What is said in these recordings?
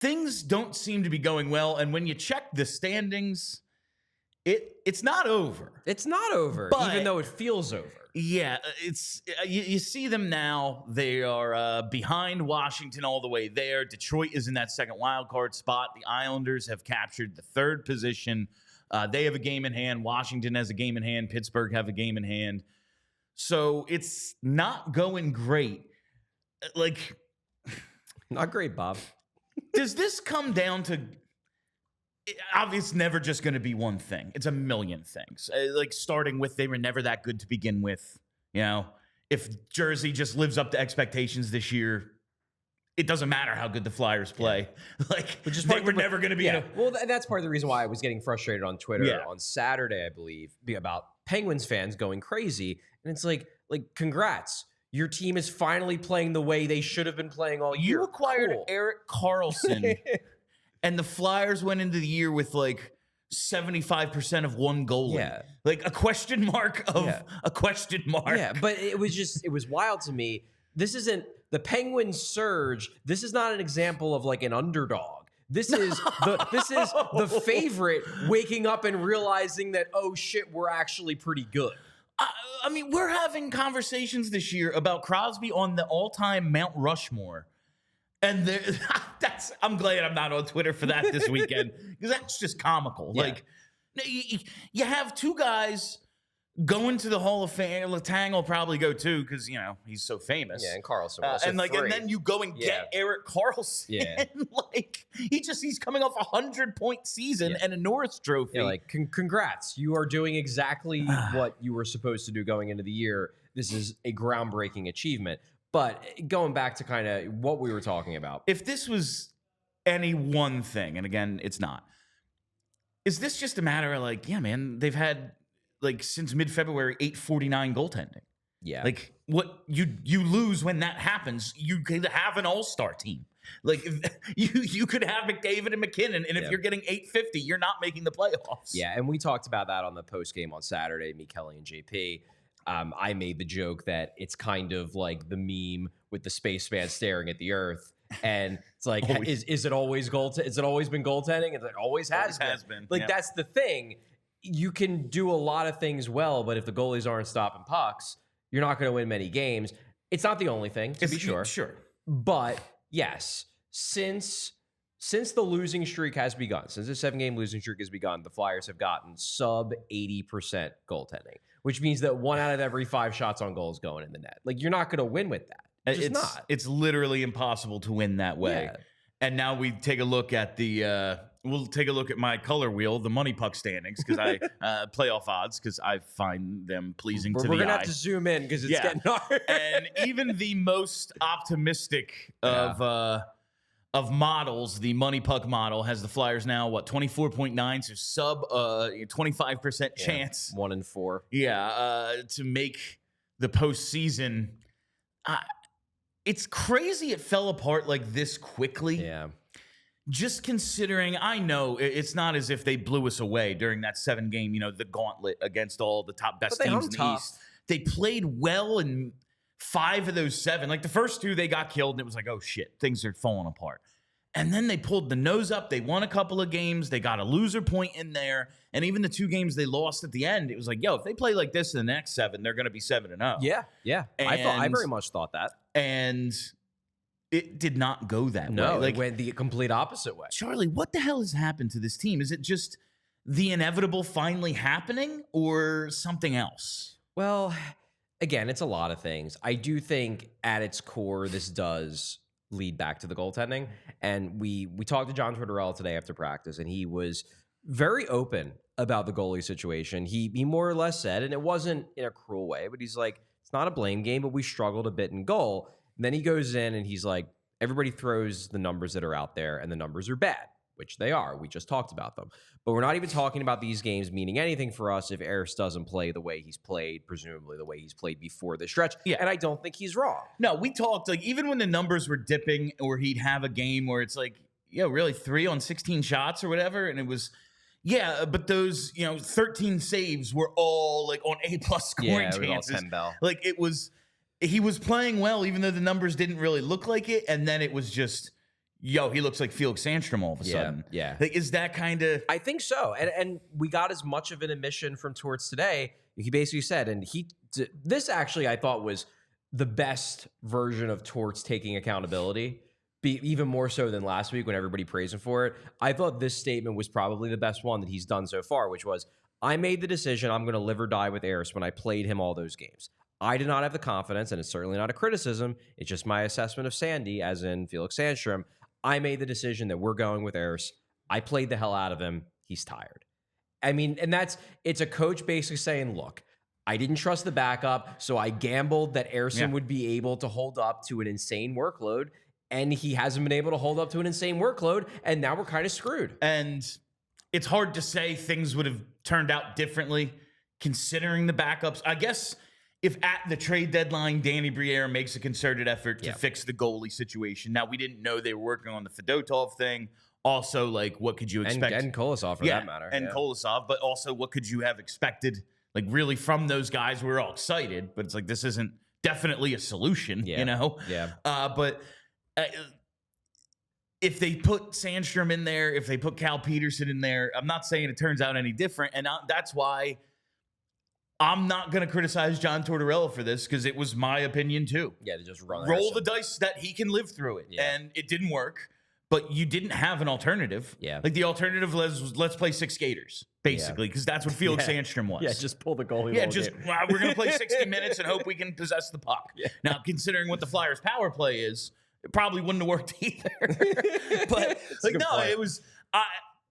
things don't seem to be going well. And when you check the standings, it's not over. It's not over, But even though it feels over. Yeah, it's you see them now. They are behind Washington all the way there. Detroit is in that second wild card spot. The Islanders have captured the third position. They have a game in hand. Washington has a game in hand. Pittsburgh have a game in hand. So it's not going great. Like, Not great, Bob. does this come down to? Obviously, it's never just going to be one thing. It's a million things. Like starting with they were never that good to begin with. You know, if Jersey just lives up to expectations this year, it doesn't matter how good the Flyers play. Yeah. Like, they were never going to be. Yeah. Well, that's part of the reason why I was getting frustrated on Twitter on Saturday, I believe, about Penguins fans going crazy. And it's like, congrats. Your team is finally playing the way they should have been playing all year. You acquired Erik Karlsson. And the Flyers went into the year with like 75% of one goalie. Yeah. Like a question mark of a question mark. Yeah, but it was wild to me. This isn't the Penguins surge. This is not an example of like an underdog. This is the favorite waking up and realizing that, oh shit, we're actually pretty good. I mean, we're having conversations this year about Crosby on the all-time Mount Rushmore. And I'm glad I'm not on Twitter for that this weekend because that's just comical. Yeah. Like, you have two guys going to the Hall of Fame. Letang will probably go too because he's so famous. Yeah, and Karlsson was and then you go and get Erik Karlsson. Yeah, like he's coming off 100-point season and a Norris Trophy. Yeah, like congrats, you are doing exactly what you were supposed to do going into the year. This is a groundbreaking achievement. But going back to kind of what we were talking about. If this was any one thing, and again, it's not, is this just a matter of like, yeah, man, they've had like since mid-February, 849 goaltending. Yeah. Like what you lose when that happens, you could have an all-star team. Like you could have McDavid and McKinnon, and if you're getting 850, you're not making the playoffs. Yeah, and we talked about that on the post game on Saturday, me, Kelly, and JP. I made the joke that it's kind of like the meme with the spaceman staring at the earth. And it's like, is it always Is it always been goaltending? It always has been. Like, that's the thing. You can do a lot of things well, but if the goalies aren't stopping pucks, you're not going to win many games. It's not the only thing, to be sure. Sure. But, yes, since the losing streak has begun, since the 7-game losing streak has begun, the Flyers have gotten sub 80% goaltending, which means that 1 out of every 5 shots on goal is going in the net. Like, you're not going to win with that. It's not. It's literally impossible to win that way. Yeah. And now we take a look at we'll take a look at my color wheel, the money puck standings, because I playoff odds, because I find them pleasing to the eye. We're going to have to zoom in because it's getting hard. And even the most optimistic of models, the money puck model has the Flyers now, 24.9, so sub 25% chance. 1 in 4. Yeah, to make the postseason. It's crazy it fell apart like this quickly. Yeah. Just considering, I know it's not as if they blew us away during that 7-game, the gauntlet against all the best teams in the East. They played well in 5 of those 7. Like the first 2, they got killed, and it was like, oh shit, things are falling apart. And then they pulled the nose up. They won a couple of games. They got a loser point in there. And even the 2 games they lost at the end, it was like, yo, if they play like this in the next 7, they're going to be 7-0. Yeah. I very much thought that. And it did not go that way. No, it went the complete opposite way. Charlie, what the hell has happened to this team? Is it just the inevitable finally happening or something else? Well, again, it's a lot of things. I do think at its core, this does lead back to the goaltending. And we talked to John Tortorella today after practice, and he was very open about the goalie situation. He more or less said, and it wasn't in a cruel way, but he's like, it's not a blame game, but we struggled a bit in goal. And then he goes in and he's like, everybody throws the numbers that are out there, and the numbers are bad, which they are. We just talked about them. But we're not even talking about these games meaning anything for us if Ersson doesn't play the way he's played, presumably the way he's played before the stretch. Yeah. And I don't think he's wrong. No, we talked, like, even when the numbers were dipping or he'd have a game where it's like, really 3 on 16 shots or whatever. And it was, but those, 13 saves were all like on A-plus scoring chances. All 10 bell. Like he was playing well, even though the numbers didn't really look like it. And then it was just, yo, he looks like Felix Sandstrom all of a sudden. Yeah. Like, is that kind of... I think so. And we got as much of an admission from Torts today. He basically said, and this actually I thought was the best version of Torts taking accountability, even more so than last week when everybody praised him for it. I thought this statement was probably the best one that he's done so far, which was, I made the decision I'm going to live or die with Ersson when I played him all those games. I did not have the confidence, and it's certainly not a criticism. It's just my assessment of Sandy, as in Felix Sandstrom. I made the decision that we're going with Ersson. I played the hell out of him. He's tired. I mean, and it's a coach basically saying, look, I didn't trust the backup, so I gambled that Ersson would be able to hold up to an insane workload, and he hasn't been able to hold up to an insane workload, and now we're kind of screwed. And it's hard to say things would have turned out differently considering the backups. I guess if at the trade deadline, Danny Briere makes a concerted effort to fix the goalie situation. Now, we didn't know they were working on the Fedotov thing. Also, like, what could you expect? And Kolosov, for that matter. And Kolosov, but also, what could you have expected, like, really from those guys? We were all excited, but it's like, this isn't definitely a solution, you know? Yeah. But if they put Sandstrom in there, if they put Cal Peterson in there, I'm not saying it turns out any different. And that's why I'm not going to criticize John Tortorella for this, because it was my opinion too. Yeah, to just roll the dice that he can live through it. Yeah. And it didn't work, but you didn't have an alternative. Yeah. Like, the alternative was, let's play 6 skaters, basically, because that's what Felix Sandstrom was. Yeah, just pull the goalie. Yeah, just we're going to play 60 minutes and hope we can possess the puck. Yeah. Now, considering what the Flyers' power play is, it probably wouldn't have worked either. But like, no, point. It was.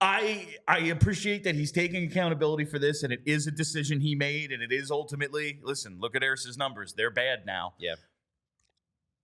I appreciate that he's taking accountability for this, and it is a decision he made, and it is ultimately, listen, look at Ersson's numbers. They're bad now. Yeah.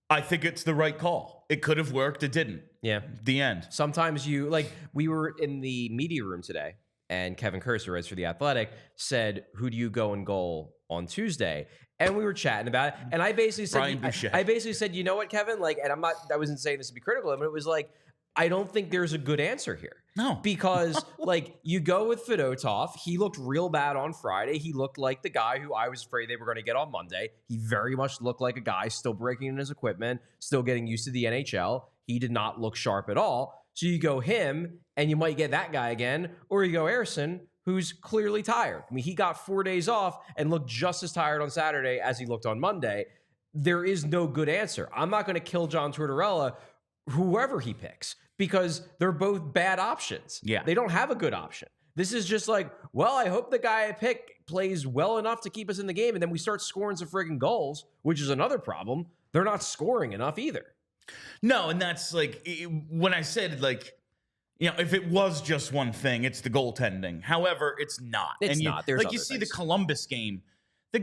I think it's the right call. It could have worked. It didn't. Yeah. The end. Sometimes we were in the media room today, and Kevin Kurser, writes for The Athletic, said, who do you go in goal on Tuesday? And we were chatting about it, and I basically said, you know what, Kevin? Like, and I wasn't saying this to be critical of him, but it was like, I don't think there's a good answer here. No. Because, like, you go with Fedotov. He looked real bad on Friday. He looked like the guy who I was afraid they were going to get on Monday. He very much looked like a guy still breaking in his equipment, still getting used to the NHL. He did not look sharp at all. So you go him, and you might get that guy again, or you go Ersson, who's clearly tired. I mean, he got 4 days off and looked just as tired on Saturday as he looked on Monday. There is no good answer. I'm not going to kill John Tortorella, whoever he picks, because they're both bad options. Yeah. They don't have a good option. This is just like, well, I hope the guy I pick plays well enough to keep us in the game, and then we start scoring some friggin' goals, which is another problem. They're not scoring enough either. No, and that's like, when I said, like, you know, if it was just one thing, it's the goaltending. However, it's not. It's not. There's like, you see the Columbus game. The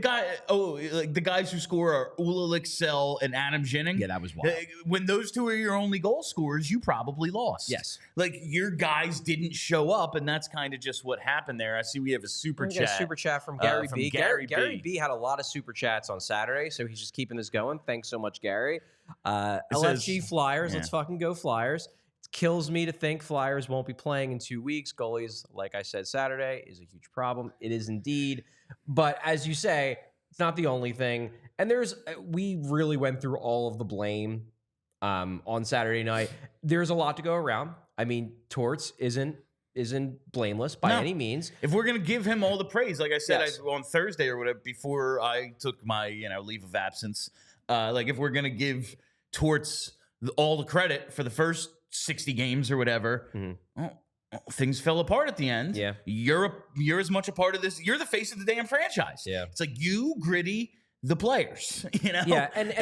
guys who score are Ula Lixell and Adam Ginning. Yeah, that was wild. When those two are your only goal scorers, you probably lost. Yes. Like, your guys didn't show up, and that's kind of just what happened there. I see we have a super chat. A super chat from Gary B. Gary B had a lot of super chats on Saturday, so he's just keeping this going. Thanks so much, Gary. LFG says, Flyers. Let's fucking go Flyers. Kills me to think Flyers won't be playing in 2 weeks. Goalies, like I said Saturday, is a huge problem. It is indeed. But as you say, it's not the only thing. And we really went through all of the blame on Saturday night. There's a lot to go around. I mean, Torts isn't blameless by any means. If we're going to give him all the praise, like I said on Thursday or whatever, before I took my leave of absence, like, if we're going to give Torts all the credit for the first 60 games or whatever, things fell apart at the end. Yeah. You're as much a part of this. You're the face of the damn franchise. Yeah. It's like, you gritty the players, you know? Yeah. And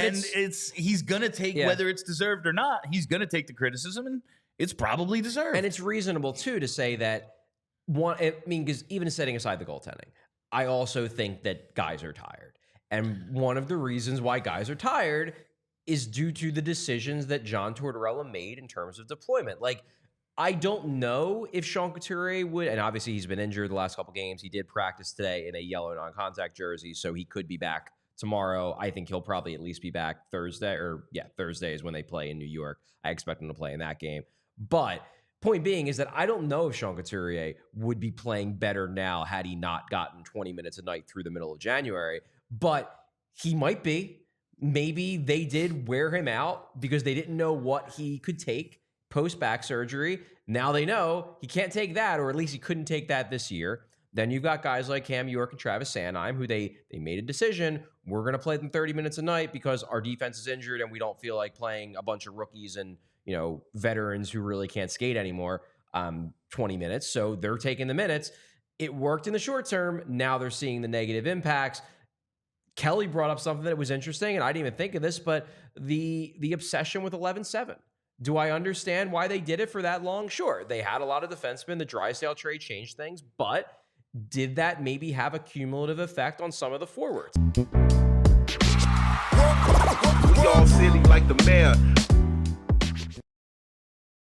he's going to take, whether it's deserved or not, he's going to take the criticism, and it's probably deserved. And it's reasonable too to say that because even setting aside the goaltending, I also think that guys are tired. And one of the reasons why guys are tired is due to the decisions that John Tortorella made in terms of deployment. Like, I don't know if Sean Couturier would, and obviously he's been injured the last couple games. He did practice today in a yellow non-contact jersey, so he could be back tomorrow. I think he'll probably at least be back Thursday, Thursday is when they play in New York. I expect him to play in that game. But point being is that I don't know if Sean Couturier would be playing better now had he not gotten 20 minutes a night through the middle of January, but he might be. Maybe they did wear him out because they didn't know what he could take, post-back surgery. Now they know he can't take that, or at least he couldn't take that this year. Then you've got guys like Cam York and Travis Sanheim, who they made a decision. We're going to play them 30 minutes a night because our defense is injured and we don't feel like playing a bunch of rookies and, you know, veterans who really can't skate anymore 20 minutes. So they're taking the minutes. It worked in the short term. Now they're seeing the negative impacts. Kelly brought up something that was interesting, and I didn't even think of this, but the obsession with 11-7. Do I understand why they did it for that long? Sure. They had a lot of defensemen. The Drysdale trade changed things, but did that maybe have a cumulative effect on some of the forwards? We all silly like the mayor.